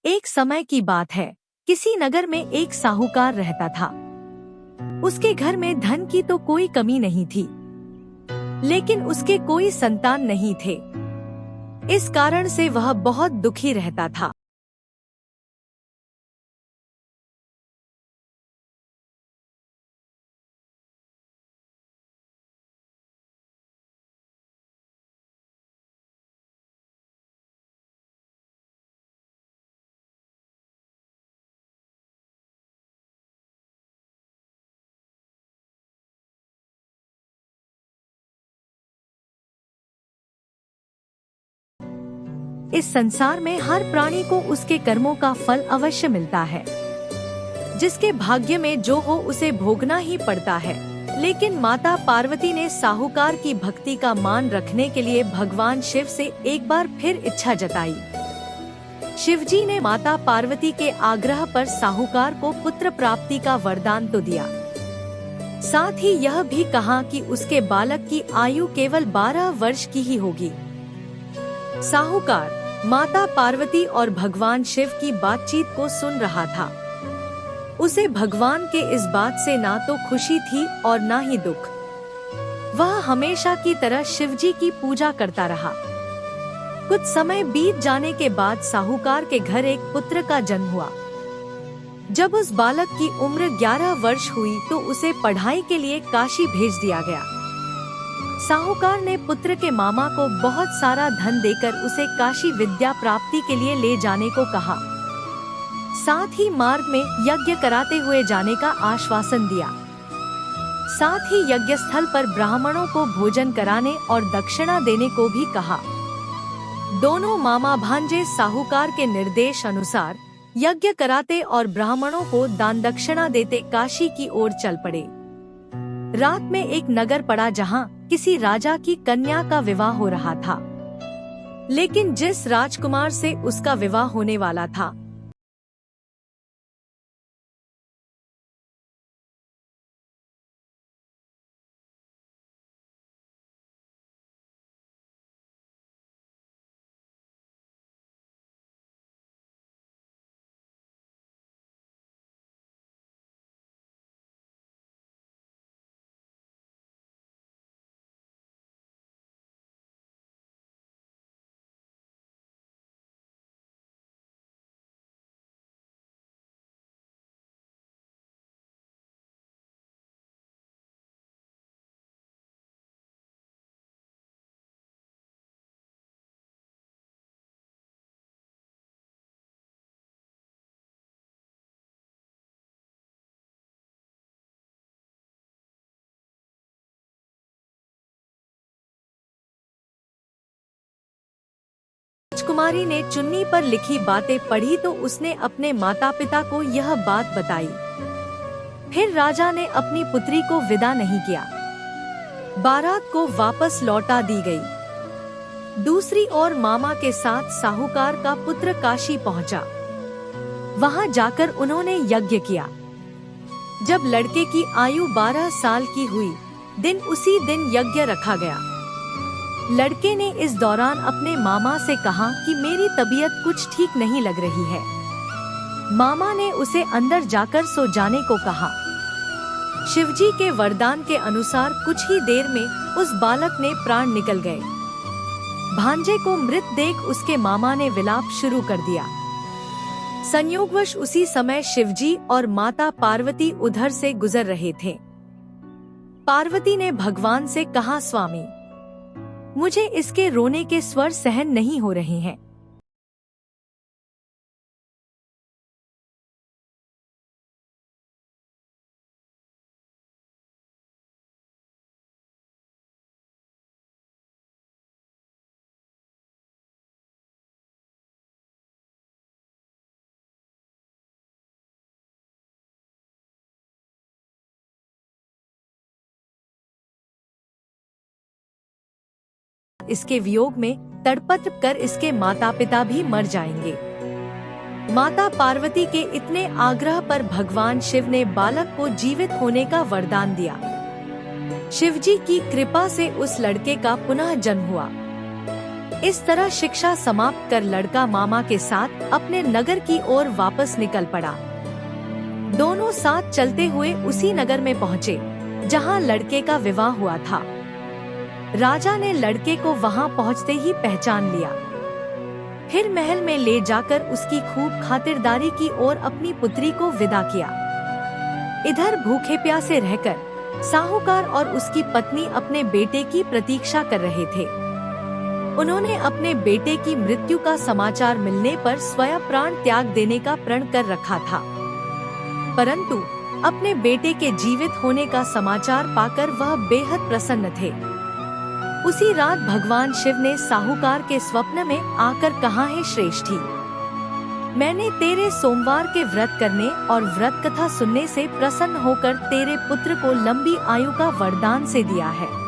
एक समय की बात है, किसी नगर में एक साहूकार रहता था। उसके घर में धन की तो कोई कमी नहीं थी, लेकिन उसके कोई संतान नहीं थे। इस कारण से वह बहुत दुखी रहता था। इस संसार में हर प्राणी को उसके कर्मों का फल अवश्य मिलता है। जिसके भाग्य में जो हो उसे भोगना ही पड़ता है। लेकिन माता पार्वती ने साहूकार की भक्ति का मान रखने के लिए भगवान शिव से एक बार फिर इच्छा जताई। शिवजी ने माता पार्वती के आग्रह पर साहूकार को पुत्र प्राप्ति का वरदान तो दिया, साथ ही यह भी कहा कि उसके बालक की आयु केवल 12 वर्ष की ही होगी। साहूकार माता पार्वती और भगवान शिव की बातचीत को सुन रहा था। उसे भगवान के इस बात से ना तो खुशी थी और ना ही दुख। वह हमेशा की तरह शिवजी की पूजा करता रहा। कुछ समय बीत जाने के बाद साहूकार के घर एक पुत्र का जन्म हुआ। जब उस बालक की उम्र 11 वर्ष हुई तो उसे पढ़ाई के लिए काशी भेज दिया गया। साहूकार ने पुत्र के मामा को बहुत सारा धन देकर उसे काशी विद्या प्राप्ति के लिए ले जाने को कहा। साथ ही मार्ग में यज्ञ कराते हुए जाने का आश्वासन दिया। साथ ही यज्ञ स्थल पर ब्राह्मणों को भोजन कराने और दक्षिणा देने को भी कहा। दोनों मामा भांजे साहूकार के निर्देश अनुसार यज्ञ कराते और ब्राह्मणों को दान दक्षिणा देते काशी की ओर चल पड़े। रात में एक नगर पड़ा जहां किसी राजा की कन्या का विवाह हो रहा था। लेकिन जिस राजकुमार से उसका विवाह होने वाला था, राजकुमारी ने चुन्नी पर लिखी बातें पढ़ी तो उसने अपने माता पिता को यह बात बताई। फिर राजा ने अपनी पुत्री को विदा नहीं किया। बारात को वापस लौटा दी गई। दूसरी ओर मामा के साथ साहूकार का पुत्र काशी पहुंचा। वहां जाकर उन्होंने यज्ञ किया। जब लड़के की आयु 12 साल की हुई, उसी दिन यज्ञ रखा गया। लड़के ने इस दौरान अपने मामा से कहा कि मेरी तबीयत कुछ ठीक नहीं लग रही है। मामा ने उसे अंदर जाकर सो जाने को कहा। शिवजी के वरदान के अनुसार कुछ ही देर में उस बालक ने प्राण निकल गए। भांजे को मृत देख उसके मामा ने विलाप शुरू कर दिया। संयोगवश उसी समय शिवजी और माता पार्वती उधर से गुजर रहे थे। पार्वती ने भगवान से कहा, स्वामी, मुझे इसके रोने के स्वर सहन नहीं हो रहे हैं। इसके वियोग में तड़पत कर इसके माता पिता भी मर जाएंगे। माता पार्वती के इतने आग्रह पर भगवान शिव ने बालक को जीवित होने का वरदान दिया। शिवजी की कृपा से उस लड़के का पुनः जन्म हुआ। इस तरह शिक्षा समाप्त कर लड़का मामा के साथ अपने नगर की ओर वापस निकल पड़ा। दोनों साथ चलते हुए उसी नगर में पहुँचे जहाँ लड़के का विवाह हुआ था। राजा ने लड़के को वहाँ पहुँचते ही पहचान लिया। फिर महल में ले जाकर उसकी खूब खातिरदारी की और अपनी पुत्री को विदा किया। इधर भूखे प्यासे रहकर साहूकार और उसकी पत्नी अपने बेटे की प्रतीक्षा कर रहे थे। उन्होंने अपने बेटे की मृत्यु का समाचार मिलने पर स्वयं प्राण त्याग देने का प्रण कर रखा था, परंतु अपने बेटे के जीवित होने का समाचार पाकर वह बेहद प्रसन्न थे। उसी रात भगवान शिव ने साहूकार के स्वप्न में आकर कहा, है श्रेष्ठी, मैंने तेरे सोमवार के व्रत करने और व्रत कथा सुनने से प्रसन्न होकर तेरे पुत्र को लंबी आयु का वरदान से दिया है।